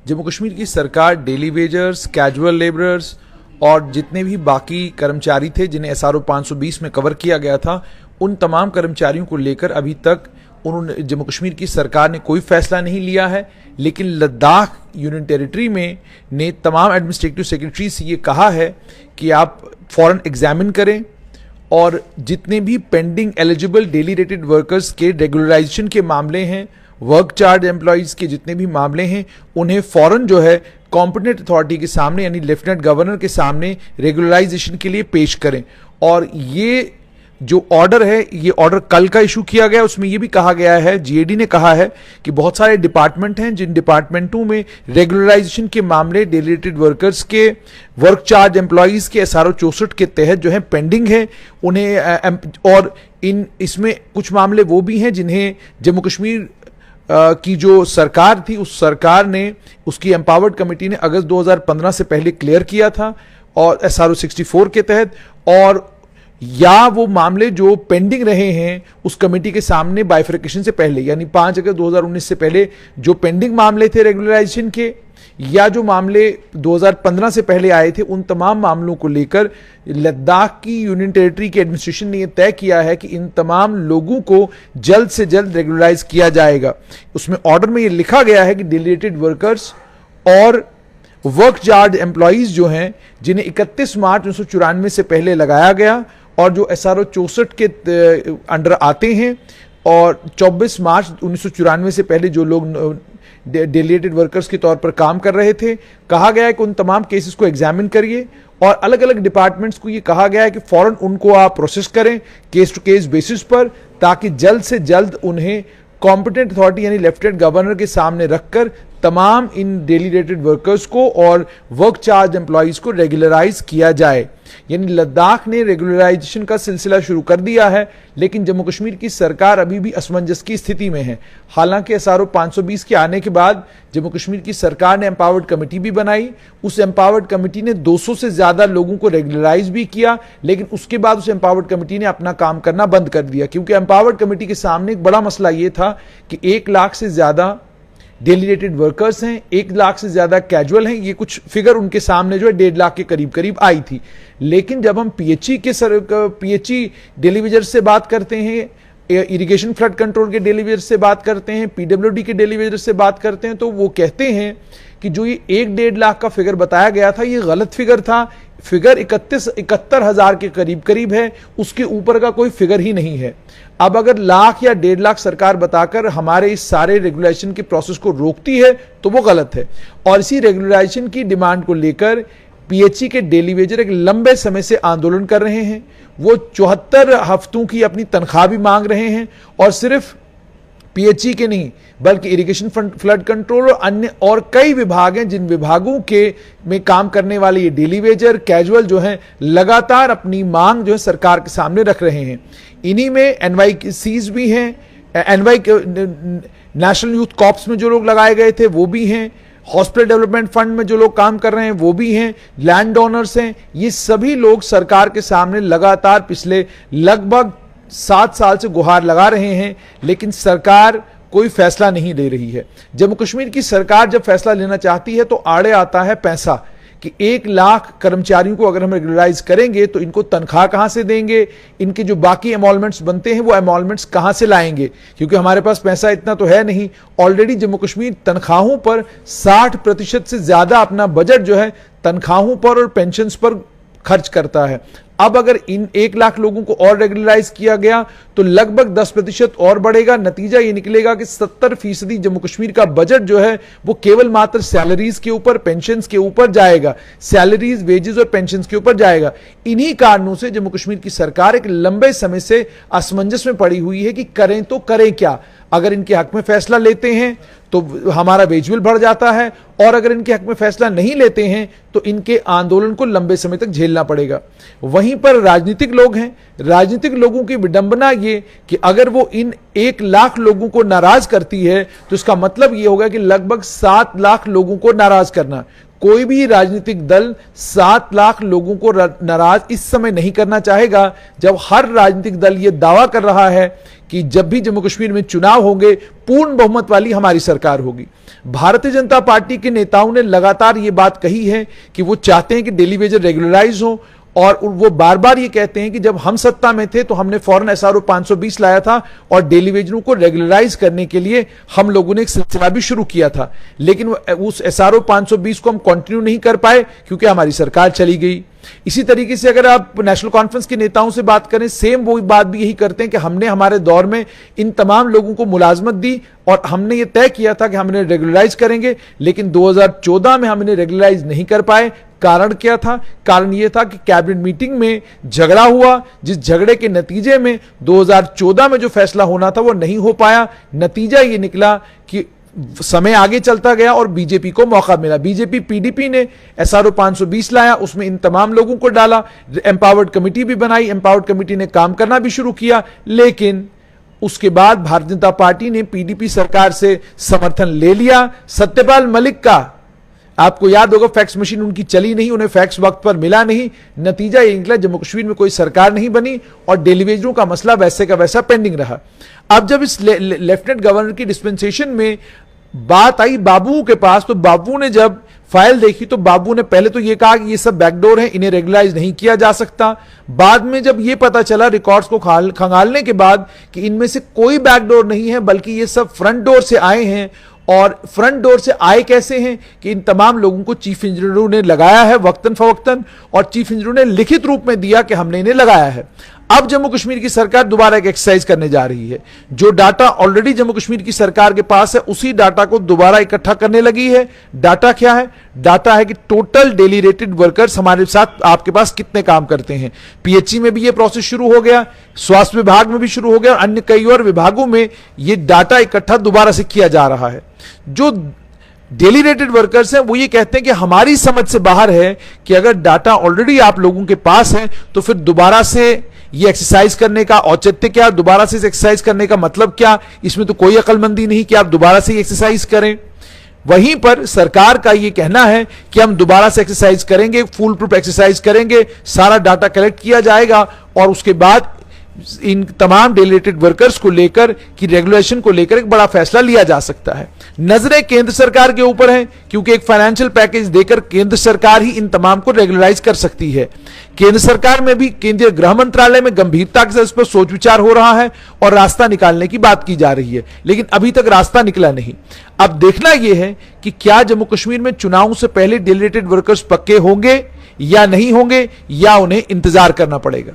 जम्मू कश्मीर की सरकार daily wagers, casual labourers और जितने भी बाकी कर्मचारी थे जिन्हें SRO 520 में कवर किया गया था, उन तमाम कर्मचारियों को लेकर अभी तक उन्होंने जम्मू कश्मीर की सरकार ने कोई फैसला नहीं लिया है। लेकिन लद्दाख यूनियन टेरिटरी में ने तमाम एडमिनिस्ट्रेटिव सेक्रेटरी से ये कहा है कि आप फौरन एग्जामिन करें और जितने भी pending eligible daily rated workers के रेगुलराइजेशन के मामले हैं, वर्क चार्ज एम्प्लॉयज के जितने भी मामले हैं, उन्हें फौरन जो है कॉम्पिटेंट अथॉरिटी के सामने यानी लेफ्टिनेंट गवर्नर के सामने रेगुलराइजेशन के लिए पेश करें। और ये जो ऑर्डर है, ये ऑर्डर कल का इशू किया गया, उसमें ये भी कहा गया है, GAD ने कहा है कि बहुत सारे डिपार्टमेंट हैं जिन डिपार्टमेंटों में रेगुलराइजेशन के मामले डेली रेटेड वर्कर्स के, वर्क चार्ज एम्प्लॉयज के SRO 64 के तहत जो है पेंडिंग है उन्हें, और इसमें कुछ मामले वो भी हैं जिन्हें जम्मू कश्मीर की जो सरकार थी, उस सरकार ने, उसकी एम्पावर्ड कमेटी ने अगस्त 2015 से पहले क्लियर किया था और SRO 64 के तहत, और या वो मामले जो पेंडिंग रहे हैं उस कमेटी के सामने बाइफर्केशन से पहले यानी 5 अगस्त 2019 से पहले जो पेंडिंग मामले थे रेगुलराइजेशन के, या जो मामले 2015 से पहले आए थे, उन तमाम मामलों को लेकर लद्दाख की यूनियन टेरिटरी की एडमिनिस्ट्रेशन ने यह तय किया है कि इन तमाम लोगों को जल्द से जल्द रेगुलराइज किया जाएगा। उसमें ऑर्डर में यह लिखा गया है कि डेलीगेटेड वर्कर्स और वर्क चार्ज एम्प्लॉयज जो हैं, जिन्हें 31 मार्च 1994 से पहले लगाया गया और जो SRO 64 के अंडर आते हैं, और 24 मार्च 1994 से पहले जो लोग डेलीगेटेड वर्कर्स के तौर पर काम कर रहे थे, कहा गया है कि उन तमाम केसेस को एग्जामिन करिए और अलग अलग डिपार्टमेंट्स को ये कहा गया है कि फौरन उनको आप प्रोसेस करें केस टू केस बेसिस पर, ताकि जल्द से जल्द उन्हें कॉम्पिटेंट अथॉरिटी यानी लेफ्टिनेंट गवर्नर के सामने रखकर तमाम इन डेली रेटेड वर्कर्स को और वर्क चार्ज एम्प्लॉयज को रेगुलराइज किया जाए। यानी लद्दाख ने रेगुलराइजेशन का सिलसिला शुरू कर दिया है, लेकिन जम्मू कश्मीर की सरकार अभी भी असमंजस की स्थिति में है। हालांकि SRO 520 के आने के बाद जम्मू कश्मीर की सरकार ने एम्पावर्ड कमेटी भी बनाई, उस एम्पावर्ड कमेटी ने 200 से ज्यादा लोगों को रेगुलराइज भी किया, लेकिन उसके बाद उस एम्पावर्ड कमेटी ने अपना काम करना बंद कर दिया, क्योंकि एम्पावर्ड कमेटी के सामने एक बड़ा मसला यह था कि 1 लाख से ज्यादा डेली रेटेड वर्कर्स हैं, 1 लाख से ज्यादा कैजुअल हैं। ये कुछ फिगर उनके सामने जो है 1.5 लाख के करीब करीब आई थी। लेकिन जब हम PHE डेली वेजर्स से बात करते हैं, इरिगेशन फ्लड कंट्रोल के डेली वेजर्स से बात करते हैं, PWD के डेली वेजर्स से बात करते हैं, तो वो कहते हैं कि जो ये 1-1.5 लाख का फिगर बताया गया था, ये गलत फिगर था। फिगर 71 हजार के करीब करीब है, उसके ऊपर का कोई फिगर ही नहीं है। अब अगर लाख या 1.5 लाख सरकार बताकर हमारे इस सारे रेगुलेशन के प्रोसेस को रोकती है तो वो गलत है। और इसी रेगुलेशन की डिमांड को लेकर PHE के डेली वेजर एक लंबे समय से आंदोलन कर रहे हैं। वो 74 हफ्तों की अपनी तनख्वाह भी मांग रहे हैं, और सिर्फ PHE के नहीं बल्कि इरिगेशन फ्लड कंट्रोल और अन्य और कई विभाग हैं, जिन विभागों के में काम करने वाले ये डेली वेजर कैजुअल जो हैं, लगातार अपनी मांग जो है सरकार के सामने रख रहे हैं। इन्हीं में NYCs भी हैं, नेशनल यूथ कॉर्प्स में जो लोग लगाए गए थे वो भी हैं, हॉस्पिटल डेवलपमेंट फंड में जो लोग काम कर रहे हैं वो भी हैं, लैंड डोनर्स हैं। ये सभी लोग सरकार के सामने लगातार पिछले लगभग 7 साल से गुहार लगा रहे हैं, लेकिन सरकार कोई फैसला नहीं ले रही है। जम्मू कश्मीर की सरकार जब फैसला लेना चाहती है तो आड़े आता है पैसा, कि 1 लाख कर्मचारियों को अगर हम रेगुलराइज करेंगे तो इनको तनख्वाह कहां से देंगे, इनके जो बाकी एमोलमेंट्स बनते हैं वो एमोलमेंट्स कहां से लाएंगे, क्योंकि हमारे पास पैसा इतना तो है नहीं। ऑलरेडी जम्मू कश्मीर तनख्वाहों पर 60% से ज्यादा अपना बजट जो है तनख्वाहों पर और पेंशन पर खर्च करता है। अब अगर इन 1 लाख लोगों को और रेगुलराइज किया गया तो लगभग 10% और बढ़ेगा। नतीजा ये निकलेगा कि 70% जम्मू कश्मीर का बजट जो है वो केवल मात्र सैलरीज के ऊपर, पेंशन्स के ऊपर जाएगा, सैलरीज, वेजेस और पेंशन्स के ऊपर जाएगा। इन्हीं कारणों से जम्मू कश्मीर की सरकार एक लंबे समय से असमंजस में पड़ी हुई है कि करें तो करें क्या। अगर इनके हक में फैसला लेते हैं तो हमारा वेज बिल बढ़ जाता है, और अगर इनके हक में फैसला नहीं लेते हैं तो इनके आंदोलन को लंबे समय तक झेलना पड़ेगा। वहीं पर राजनीतिक लोग हैं, राजनीतिक लोगों की विडंबना ये कि अगर वो इन 1 लाख लोगों को नाराज करती है तो इसका मतलब ये होगा कि लगभग 7 लाख लोगों को नाराज करना। कोई भी राजनीतिक दल 7 लाख लोगों को नाराज इस समय नहीं करना चाहेगा, जब हर राजनीतिक दल यह दावा कर रहा है कि जब भी जम्मू कश्मीर में चुनाव होंगे पूर्ण बहुमत वाली हमारी सरकार होगी। भारतीय जनता पार्टी के नेताओं ने लगातार यह बात कही है कि वो चाहते हैं कि डेली वेजर रेगुलराइज हो, और वो बार बार ये कहते हैं कि जब हम सत्ता में थे तो हमने फौरन एसआरओ 520 लाया था और डेली वेजरों को रेगुलराइज करने के लिए हम लोगों ने एक सिलसिला भी शुरू किया था, लेकिन उस एसआरओ 520 को हम कंटिन्यू नहीं कर पाए क्योंकि हमारी सरकार चली गई। इसी तरीके से अगर आप नेशनल कॉन्फ्रेंस के नेताओं से बात करें, सेम वो बात भी यही करते हैं कि हमने हमारे दौर में इन तमाम लोगों को मुलाजमत दी और हमने ये तय किया था कि हम इन्हें रेगुलराइज करेंगे, लेकिन 2014 में हम इन्हें रेगुलराइज नहीं कर पाए। कारण क्या था? कारण यह था कि कैबिनेट मीटिंग में झगड़ा हुआ, जिस झगड़े के नतीजे में 2014 में जो फैसला होना था वो नहीं हो पाया। नतीजा ये निकला कि समय आगे चलता गया और बीजेपी को मौका मिला। बीजेपी पीडीपी ने एसआरओ 520 लाया, उसमें इन तमाम लोगों को डाला, एम्पावर्ड कमेटी भी बनाई, एम्पावर्ड कमेटी ने काम करना भी शुरू किया, लेकिन उसके बाद भारतीय जनता पार्टी ने पीडीपी सरकार से समर्थन ले लिया। सत्यपाल मलिक का आपको याद होगा, फैक्स मशीन उनकी चली नहीं, उन्हें फैक्स वक्त पर मिला नहीं। नतीजा ये निकला जम्मू कश्मीर में कोई सरकार नहीं बनी और डेली वेजरों का मसला वैसे का वैसा पेंडिंग रहा। अब जब इस लेफ्टिनेंट गवर्नर की डिस्पेंसेशन में बात आई बाबू के पास, तो बाबू ने जब फाइल देखी तो बाबू ने पहले तो यह कहा कि ये सब बैकडोर है, इन्हें रेगुलराइज नहीं किया जा सकता। बाद में जब यह पता चला रिकॉर्ड्स को खंगालने के बाद कि इनमें से कोई बैकडोर नहीं है बल्कि ये सब फ्रंट डोर से आए हैं, और फ्रंट डोर से आए कैसे हैं कि इन तमाम लोगों को चीफ इंजीनियरों ने लगाया है वक्तन फवक्तन, और चीफ इंजीनियरों ने लिखित रूप में दिया कि हमने इन्हें लगाया है। अब जम्मू कश्मीर की सरकार दोबारा एक एक्सरसाइज करने जा रही है। जो डाटा ऑलरेडी जम्मू कश्मीर की सरकार के पास है उसी डाटा को दोबारा इकट्ठा करने लगी है। डाटा क्या है? डाटा है कि टोटल डेली रेटेड वर्कर्स हमारे साथ आपके पास कितने काम करते हैं। पीएचई में भी यह प्रोसेस शुरू हो गया, स्वास्थ्य विभाग में भी शुरू हो गया, अन्य कई और विभागों में यह डाटा इकट्ठा दोबारा से किया जा रहा है। जो डेली रेटेड वर्कर्स हैं वो ये कहते हैं कि हमारी समझ से बाहर है कि अगर डाटा ऑलरेडी आप लोगों के पास है तो फिर दोबारा से ये एक्सरसाइज करने का औचित्य क्या, दोबारा से एक्सरसाइज करने का मतलब क्या? इसमें तो कोई अक्लमंदी नहीं कि आप दोबारा से एक्सरसाइज करें। वहीं पर सरकार का यह कहना है कि हम दोबारा से एक्सरसाइज करेंगे, फुल प्रूफ एक्सरसाइज करेंगे, सारा डाटा कलेक्ट किया जाएगा और उसके बाद इन तमाम डेलीगेटेड वर्कर्स को लेकर कि रेगुलेशन को लेकर एक बड़ा फैसला लिया जा सकता है। नजरें केंद्र सरकार के ऊपर हैं क्योंकि एक फाइनेंशियल पैकेज देकर केंद्र सरकार ही इन तमाम को रेगुलराइज कर सकती है। केंद्र सरकार में भी केंद्रीय गृह मंत्रालय में गंभीरता के साथ इस पर सोच विचार हो रहा है और रास्ता निकालने की बात की जा रही है, लेकिन अभी तक रास्ता निकला नहीं। अब देखना यह है कि क्या जम्मू कश्मीर में चुनाव से पहले डेलीगेटेड वर्कर्स पक्के होंगे या नहीं होंगे, या उन्हें इंतजार करना पड़ेगा।